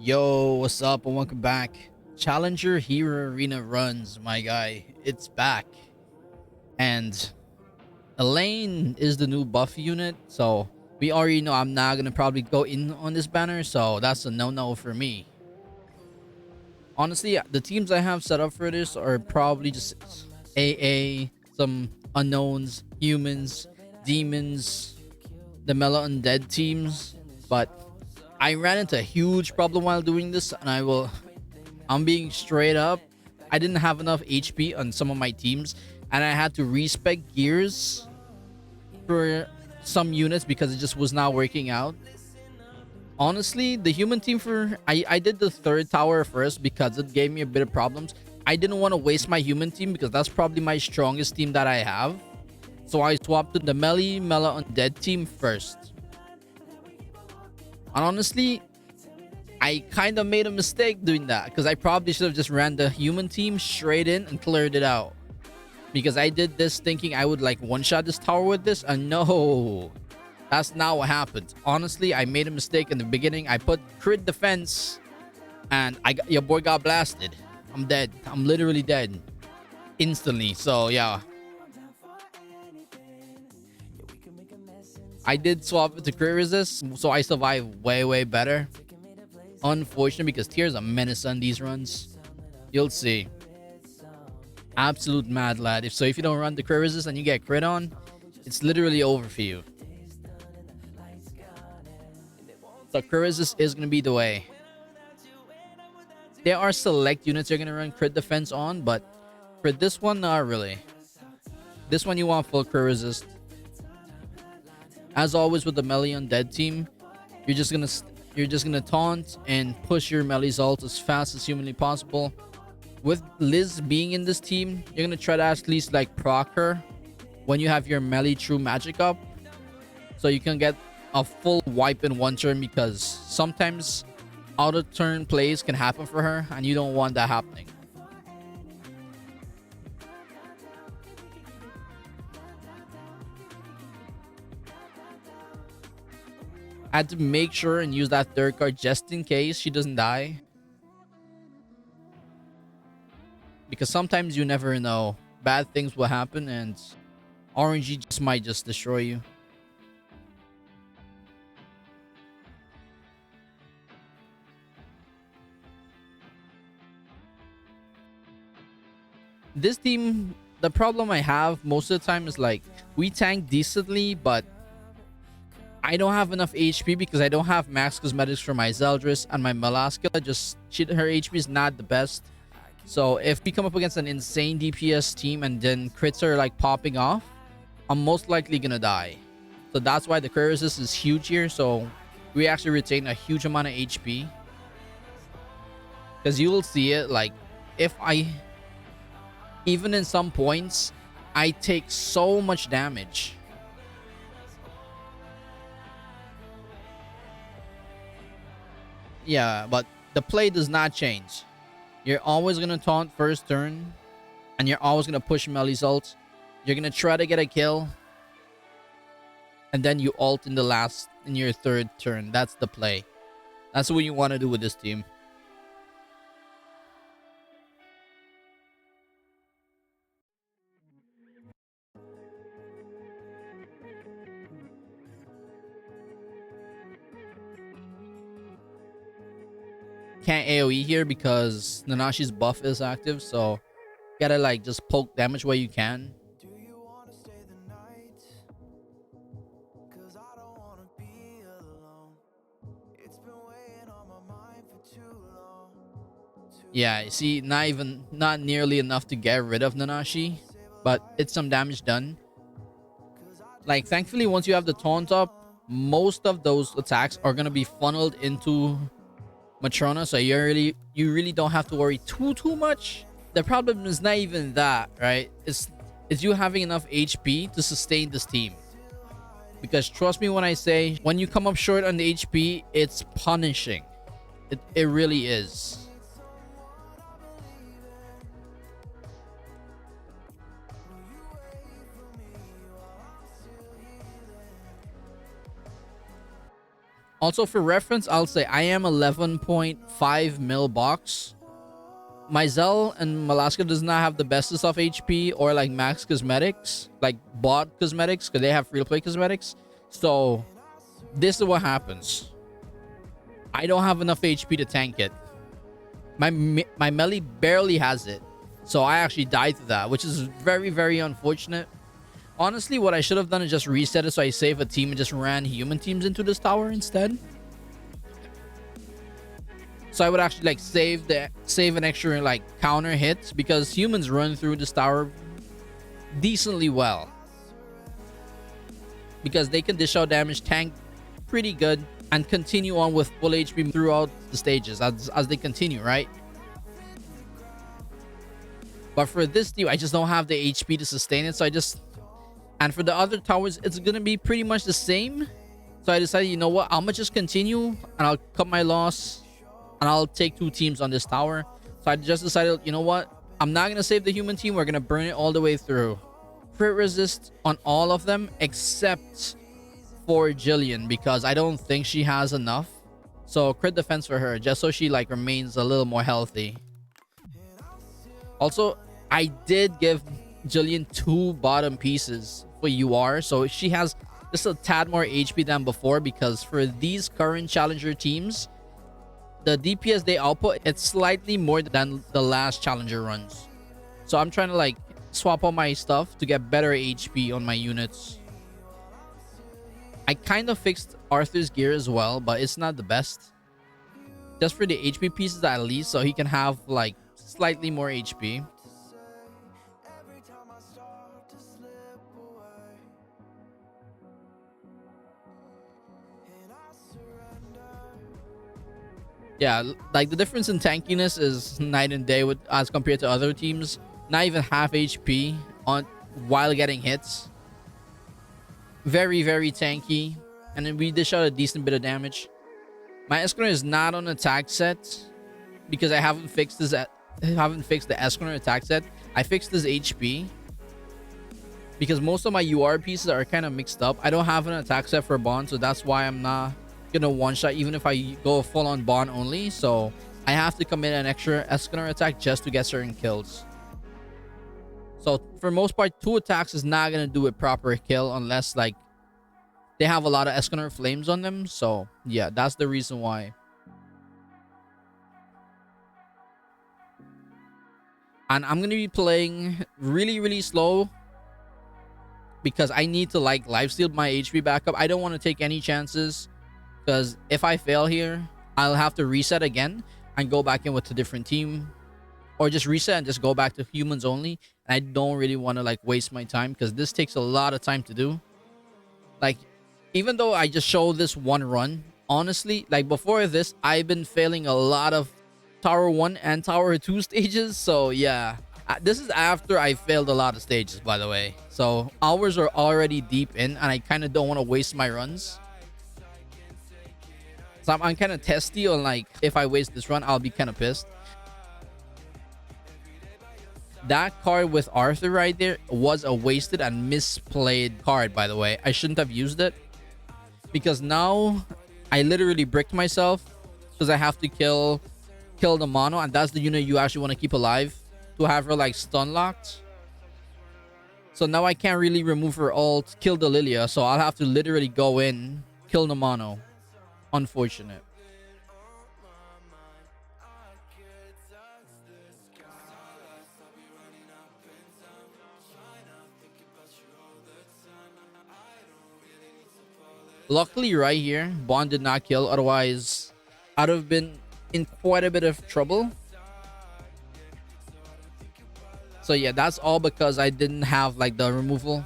Yo, what's up and welcome back. Challenger Hero Arena runs, my guy. It's back. And Elaine is the new buff unit, so we already know I'm not gonna probably go in on this banner, so that's a no-no for me. Honestly, the teams I have set up for this are probably just AA, some unknowns, humans, demons, the Mela Undead teams, but I ran into a huge problem while doing this, and I'm being straight up. I didn't have enough HP on some of my teams, and I had to respec gears for some units because it just was not working out. Honestly, the human team I did the third tower first because it gave me a bit of problems. I didn't want to waste my human team because that's probably my strongest team that I have. So I swapped to the Mela Undead team first. And honestly, I kind of made a mistake doing that because I probably should have just ran the human team straight in and cleared it out. Because I did this thinking I would like one-shot this tower with this, and no, that's not what happened. Honestly, I made a mistake in the beginning. I put crit defense, and your boy got blasted. I'm dead. I'm literally dead instantly. So yeah, I did swap it to crit resist, so I survived way better. Unfortunate because Tier's a menace on these runs. You'll see. Absolute mad lad. If you don't run the crit resist and you get crit on, it's literally over for you. So crit resist is gonna be the way. There are select units you're gonna run crit defense on, but for this one, not really. This one you want full crit resist. As always with the melee undead team, you're just gonna taunt and push your melee ult as fast as humanly possible. With Liz being in this team, you're gonna try to at least like proc her when you have your melee true magic up, so you can get a full wipe in one turn, because sometimes out of turn plays can happen for her and you don't want that happening. I had to make sure and use that third card just in case she doesn't die. Because sometimes you never know. Bad things will happen and RNG just might just destroy you. This team, the problem I have most of the time is like, we tank decently, but I don't have enough HP because I don't have max cosmetics for my Zeldris, and my Malaska her HP is not the best. So if we come up against an insane DPS team and then crits are like popping off, I'm most likely gonna die. So that's why the crit resist is huge here. So we actually retain a huge amount of HP. Because you will see it, like, even in some points, I take so much damage. Yeah, but the play does not change. You're always gonna taunt first turn, and you're always gonna push melee ult. You're gonna try to get a kill, and then you ult in your third turn. That's the play. That's what you want to do with this team. Can't AoE here because Nanashi's buff is active, so gotta like just poke damage where you can. Yeah, see, not nearly enough to get rid of Nanashi, but it's some damage done. Like, thankfully, once you have the taunt up, most of those attacks are gonna be funneled into Matrona, so you really don't have to worry too much. The problem is not even that, right? It's you having enough HP to sustain this team. Because trust me when I say, when you come up short on the HP, it's punishing. It really is. Also, for reference, I'll say I am 11.5 mil box. My Zell and Malaska does not have the bestest of HP or like max cosmetics, like bot cosmetics, because they have free to play cosmetics. So this is what happens. I don't have enough HP to tank it. My melee barely has it. So I actually died to that, which is very, very unfortunate. Honestly, what I should have done is just reset it so I save a team and just ran human teams into this tower instead. So I would actually like save an extra like counter hit, because humans run through this tower decently well. Because they can dish out damage, tank pretty good, and continue on with full HP throughout the stages as they continue, right? But for this team, I just don't have the HP to sustain it, so I just... And for the other towers, it's gonna be pretty much the same. So I decided, you know what, I'm gonna just continue and I'll cut my loss and I'll take 2 teams on this tower. So I just decided, you know what, I'm not gonna save the human team. We're gonna burn it all the way through. Crit resist on all of them except for Jillian, because I don't think she has enough. So crit defense for her, just so she like remains a little more healthy. Also, I did give Jillian 2 bottom pieces for UR, so she has just a tad more HP than before, because for these current challenger teams, the DPS they output, it's slightly more than the last challenger runs. So I'm trying to like swap all my stuff to get better HP on my units. I kind of fixed Arthur's gear as well, but it's not the best. Just for the HP pieces at least, so he can have like slightly more HP. Yeah, like the difference in tankiness is night and day with as compared to other teams. Not even half HP on while getting hits. Very, very tanky, and then we dish out a decent bit of damage. My Escanor is not on attack set because I haven't fixed this. I haven't fixed the Escanor attack set. I fixed his HP because most of my UR pieces are kind of mixed up. I don't have an attack set for Bond, so that's why I'm not gonna one shot even if I go full on Bond only. So I have to commit an extra Escanor attack just to get certain kills. So for most part, 2 attacks is not gonna do a proper kill unless like they have a lot of Escanor flames on them. So yeah, that's the reason why. And I'm gonna be playing really, really slow because I need to like lifesteal my HP back up. I don't want to take any chances, because if I fail here, I'll have to reset again and go back in with a different team, or just reset and just go back to humans only. And I don't really want to like waste my time, because this takes a lot of time to do. Like, even though I just showed this one run, honestly, like before this, I've been failing a lot of Tower 1 and Tower 2 stages. So yeah, this is after I failed a lot of stages, by the way. So hours are already deep in, and I kind of don't want to waste my runs. So I'm kind of testy on like, if I waste this run, I'll be kind of pissed. That card with Arthur right there was a wasted and misplayed card, by the way. I shouldn't have used it, because now I literally bricked myself, because I have to kill the mono, and that's the unit you actually want to keep alive to have her like stun locked. So now I can't really remove her ult, kill the Lilia, so I'll have to literally go in, kill the mono. Unfortunate. Luckily right here, Bond did not kill, otherwise I'd have been in quite a bit of trouble. So yeah, that's all because I didn't have like the removal.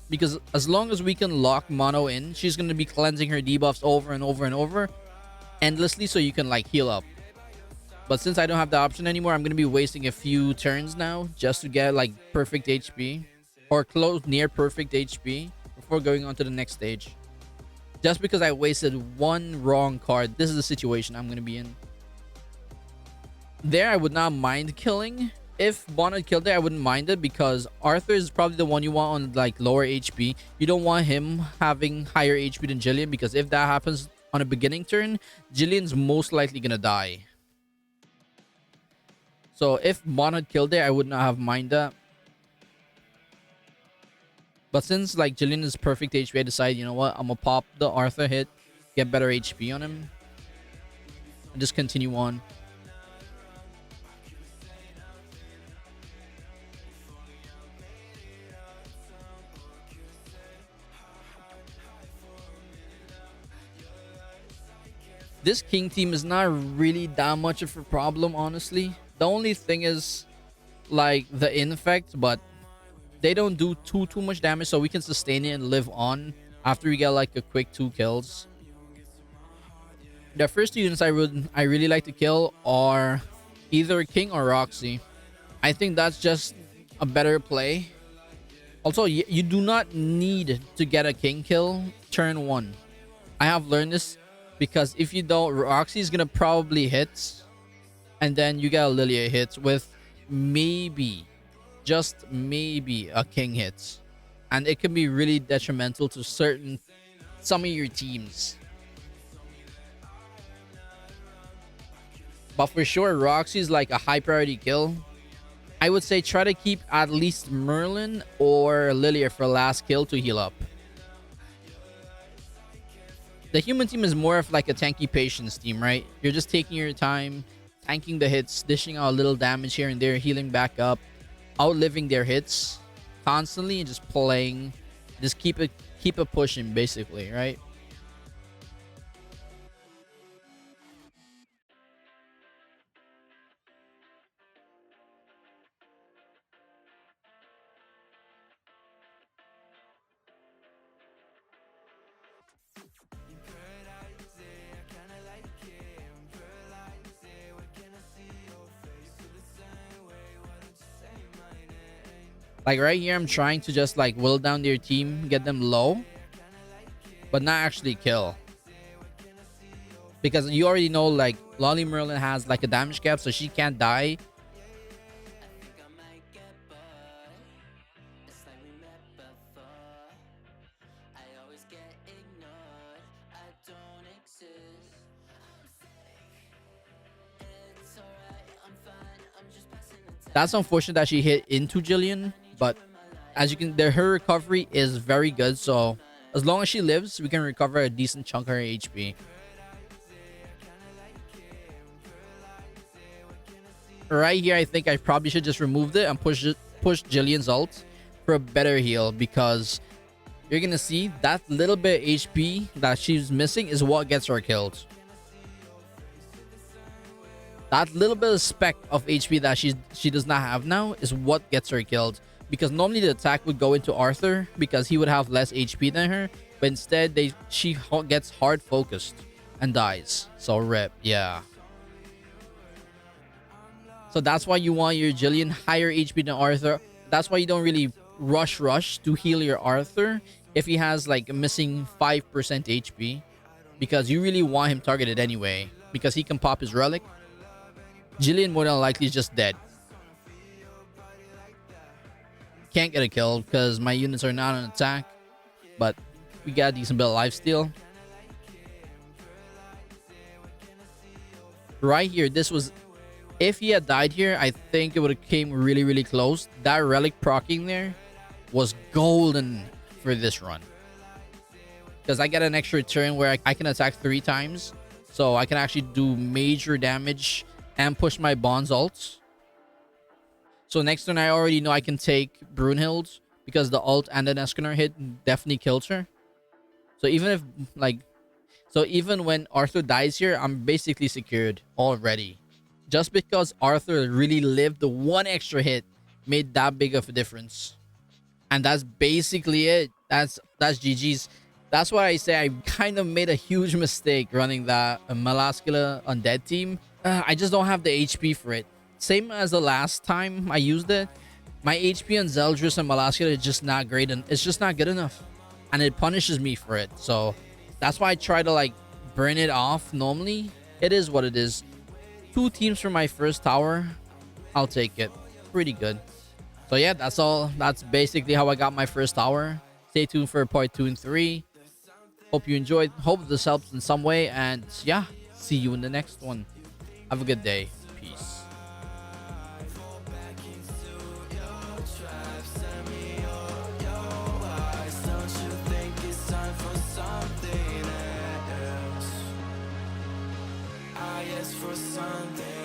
Because as long as we can lock mono in, she's going to be cleansing her debuffs over and over and over endlessly, so you can like heal up. But since I don't have the option anymore, I'm going to be wasting a few turns now just to get like perfect HP or close near perfect HP before going on to the next stage. Just because I wasted one wrong card, this is the situation I'm going to be in. There, I would not mind killing. If Bond had killed there, I wouldn't mind it, because Arthur is probably the one you want on like lower HP. You don't want him having higher HP than Jillian, because if that happens, on a beginning turn, Jillian's most likely gonna die. So if Mon had killed there, I would not have minded that. But since like Jillian is perfect HP, I decided, you know what, I'm gonna pop the Arthur hit, get better HP on him, and just continue on. This King team is not really that much of a problem, honestly. The only thing is like the infect, but they don't do too much damage, so we can sustain it and live on after we get like a quick 2 kills. The first 2 units I really like to kill are either King or Roxy. I think that's just a better play. Also, you do not need to get a King kill turn 1. I have learned this because if you don't, Roxy is gonna probably hit, and then you get a Lilia hit with maybe, just maybe, a King hit, and it can be really detrimental to some of your teams. But for sure, Roxy is like a high priority kill. I would say try to keep at least Merlin or Lilia for last kill to heal up. The human team is more of like a tanky patience team, right? You're just taking your time, tanking the hits, dishing out a little damage here and there, healing back up, outliving their hits constantly, and just playing. Just keep it pushing, basically, right? Like right here, I'm trying to just like will down their team, get them low, but not actually kill. Because you already know like Lolly Merlin has like a damage cap, so she can't die. That's unfortunate that she hit into Jillian, but as you can, her recovery is very good. So as long as she lives, we can recover a decent chunk of her HP. Right here, I think I probably should just remove it and push Jillian's ult for a better heal, because you're gonna see that little bit of HP that she's missing is what gets her killed. That little bit of speck of HP that she does not have now is what gets her killed. Because normally the attack would go into Arthur because he would have less HP than her, but instead she gets hard focused and dies. So rip, yeah. So that's why you want your Jillian higher HP than Arthur. That's why you don't really rush to heal your Arthur if he has like a missing 5% HP, because you really want him targeted anyway, because he can pop his relic. Jillian more than likely is just dead. Can't get a kill because my units are not on attack, but we got a decent bit of lifesteal. Right here, this was, if he had died here, I think it would have came really close. That relic proccing there was golden for this run, because I get an extra turn where I can attack 3 times, so I can actually do major damage and push my Bond's ult. So next turn, I already know I can take Brunhild, because the ult and the Escanor hit definitely kills her. So even when Arthur dies here, I'm basically secured already. Just because Arthur really lived, the one extra hit made that big of a difference. And that's basically it. That's GG's. That's why I say I kind of made a huge mistake running that Malascula Undead team. I just don't have the HP for it. Same as the last time I used it. My HP on Zeldris and Malascula is just not great, and it's just not good enough. And it punishes me for it. So that's why I try to like burn it off normally. It is what it is. 2 teams for my first tower. I'll take it. Pretty good. So yeah, that's all. That's basically how I got my first tower. Stay tuned for part 2 and 3. Hope you enjoyed. Hope this helps in some way. And yeah, see you in the next one. Have a good day. Peace. For something